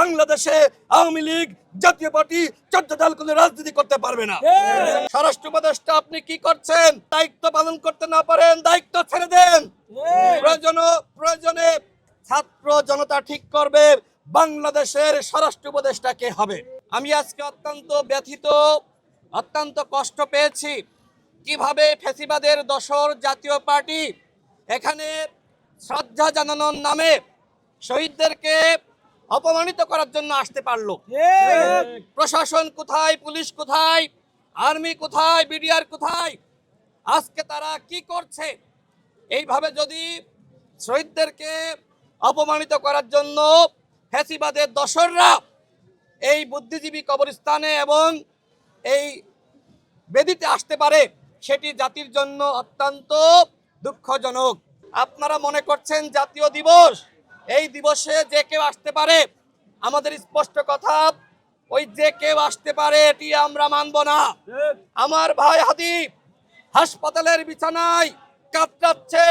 বাংলাদেশে আওয়ামী লীগ জাতীয় পার্টি 14 দল কোনো রাজনীতি করতে পারবে না। স্বরাষ্ট্র উপদেষ্টা আপনি কি করছেন? দায়িত্ব পালন করতে না পারেন দায়িত্ব ছেড়ে দেন। প্রয়োজনে ছাত্র জনতা ঠিক করবে বাংলাদেশের স্বরাষ্ট্র উপদেষ্টা কে হবে। আমি আজকে অত্যন্ত ব্যথিত, অত্যন্ত কষ্ট পেয়েছি কিভাবে ফ্যাসিবাদের দোসর জাতীয় পার্টি এখানে শ্রদ্ধা জানানোর নামে শহীদদেরকে অপমানিত করার জন্য আসতে পারলো। প্রশাসন কোথায়, পুলিশ কোথায়, আর্মি কোথায়, বিডিআর কোথায়? আজকে তারা কি করছে? এইভাবে যদি শহীদদেরকে অপমানিত করার জন্য ফ্যাসিবাদের দোসররা এই বুদ্ধিজীবী কবরস্থানে এবং এই বেদিতে আসতে পারে, সেটি জাতির জন্য অত্যন্ত দুঃখজনক। আপনারা মনে করছেন জাতীয় দিবস, এই দিবসে যে কেউ আসতে পারে। আমাদের স্পষ্ট কথা, ওই যে কেউ আসতে পারে এটি আমরা মানব না। আমার ভাই হাদি হাসপাতালের বিছানায় কাতরাচ্ছে,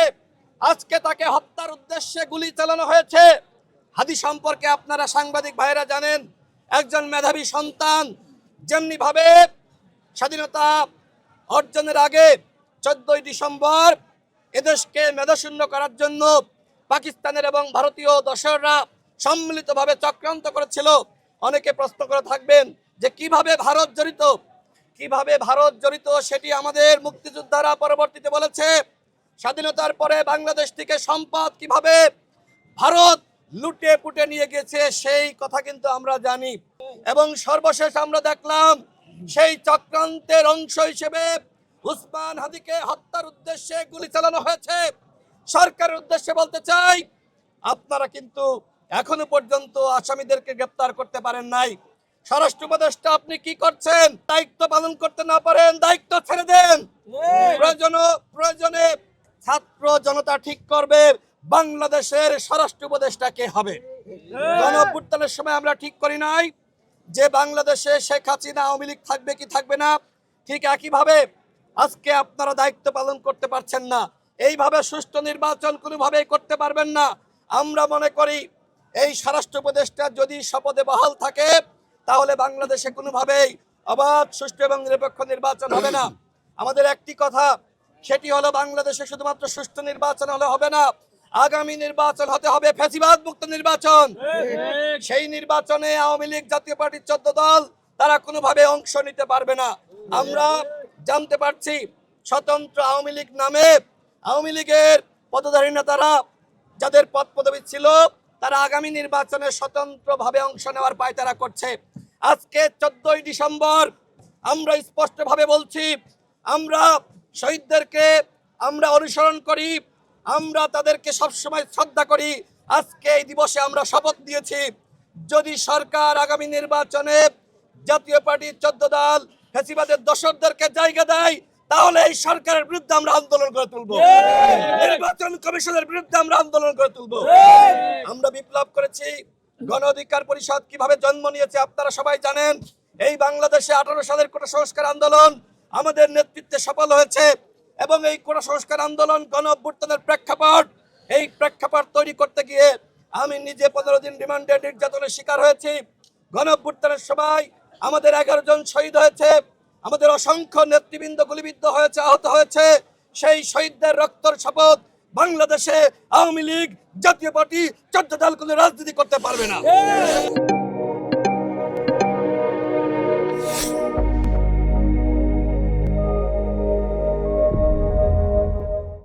আজকে তাকে হত্যার উদ্দেশ্যে গুলি চালানো হয়েছে। হাদি সম্পর্কে আপনারা সাংবাদিক ভাইরা জানেন, একজন মেধাবী সন্তান। যেমনি ভাবে স্বাধীনতা অর্জনের আগে 14ই ডিসেম্বর এদেশকে মেধাশূন্য করার জন্য পাকিস্তানের এবং ভারতীয় দোসররা সম্মিলিতভাবে চক্রান্ত করেছিল। অনেকে প্রশ্ন করে থাকবেন যে কিভাবে ভারত জড়িত, সেটি আমাদের মুক্তিযোদ্ধারা পরবর্তীতে বলেছে। স্বাধীনতার পরে বাংলাদেশ থেকে সম্পদ কিভাবে ভারত লুটে পুটে নিয়ে গেছে সেই কথা কিন্তু আমরা জানি। এবং সর্বশেষ আমরা দেখলাম সেই চক্রান্তের অংশ হিসেবে উসমান হাদিকে হত্যার উদ্দেশ্যে গুলি চালানো হয়েছে। সরকারের উদ্দেশ্যে বলতে চাই, আপনারা কিন্তু এখনো পর্যন্ত আসামিদেরকে গ্রেফতার করতে পারেন নাই। স্বরাষ্ট্র উপদেষ্টা আপনি কি করছেন? দায়িত্ব পালন করতে না পারেন দায়িত্ব ছেড়ে দেন। প্রয়োজনে ছাত্র জনতা ঠিক করবে বাংলাদেশের স্বরাষ্ট্র উপদেষ্টা কে হবে। গণঅভ্যুত্থানের সময় আমরা ঠিক করি নাই যে বাংলাদেশে শেখ হাসিনা আওয়ামী লীগ থাকবে কি থাকবে না। ঠিক একইভাবে আজকে আপনারা দায়িত্ব পালন করতে পারছেন না। এইভাবে সুষ্ঠু নির্বাচন কোনোভাবেই করতে পারবেন না। আমরা মনে করি এই স্বরাষ্ট্র উপদেষ্টা যদি শপথে বহাল থাকে তাহলে বাংলাদেশে কোনোভাবেই অবাধ, সুষ্ঠু এবং নিরপেক্ষ নির্বাচন হবে না। আমাদের একটি কথা, সেটি হলো বাংলাদেশে শুধুমাত্র সুষ্ঠু নির্বাচন হলে হবে না, আগামী নির্বাচন হতে হবে ফ্যাসিবাদ মুক্ত নির্বাচন। সেই নির্বাচনে আওয়ামী লীগ জাতীয় পার্টির 14 দল তারা কোনোভাবে অংশ নিতে পারবে না। আমরা জানতে পারছি স্বতন্ত্র আওয়ামী লীগ নামে আওয়ামী লীগের পদধারী নেতারা যাদের পদ পদবি ছিল তারা আগামী নির্বাচনে স্বতন্ত্রভাবে অংশ নেওয়ার পায়তারা করছে। আজকে 14ই ডিসেম্বর আমরা স্পষ্টভাবে বলছি, আমরা শহীদদেরকে আমরা অনুসরণ করি, আমরা তাদেরকে সবসময় শ্রদ্ধা করি। আজকে এই দিবসে আমরা শপথ দিয়েছি, যদি সরকার আগামী নির্বাচনে জাতীয় পার্টির 14 দল ফ্যাসিবাদের দোসরদেরকে জায়গা দেয় তাহলে এই সরকারের বিরুদ্ধে আমরা আন্দোলন করে তুলব। নির্বাচন কমিশনের বিরুদ্ধে আমরা আন্দোলন করে তুলব। আমরা বিপ্লব করেছি। গণ অধিকার পরিষদ কিভাবে জন্ম নিয়েছে আপনারা সবাই জানেন। এই বাংলাদেশে 18 সালের কোটা সংস্কার আন্দোলন আমাদের নেতৃত্বে সফল হয়েছে এবং এই কোটা সংস্কার আন্দোলন গণ অভ্যুত্থানের প্রেক্ষাপট, এই প্রেক্ষাপট তৈরি করতে গিয়ে আমি নিজে 15 দিন রিমান্ডে নির্যাতনের শিকার হয়েছি। গণ অভ্যুত্থানের সময় আমাদের 11 জন শহীদ হয়েছে, আমাদের অসংখ্য নেতৃবৃন্দ গুলিবিদ্ধ হয়েছে, আহত হয়েছে। সেই শহীদদের রক্তর শপথ, বাংলাদেশে আওয়ামী লীগ জাতীয় পার্টি 14 দল কোনো রাজনীতি করতে পারবে না।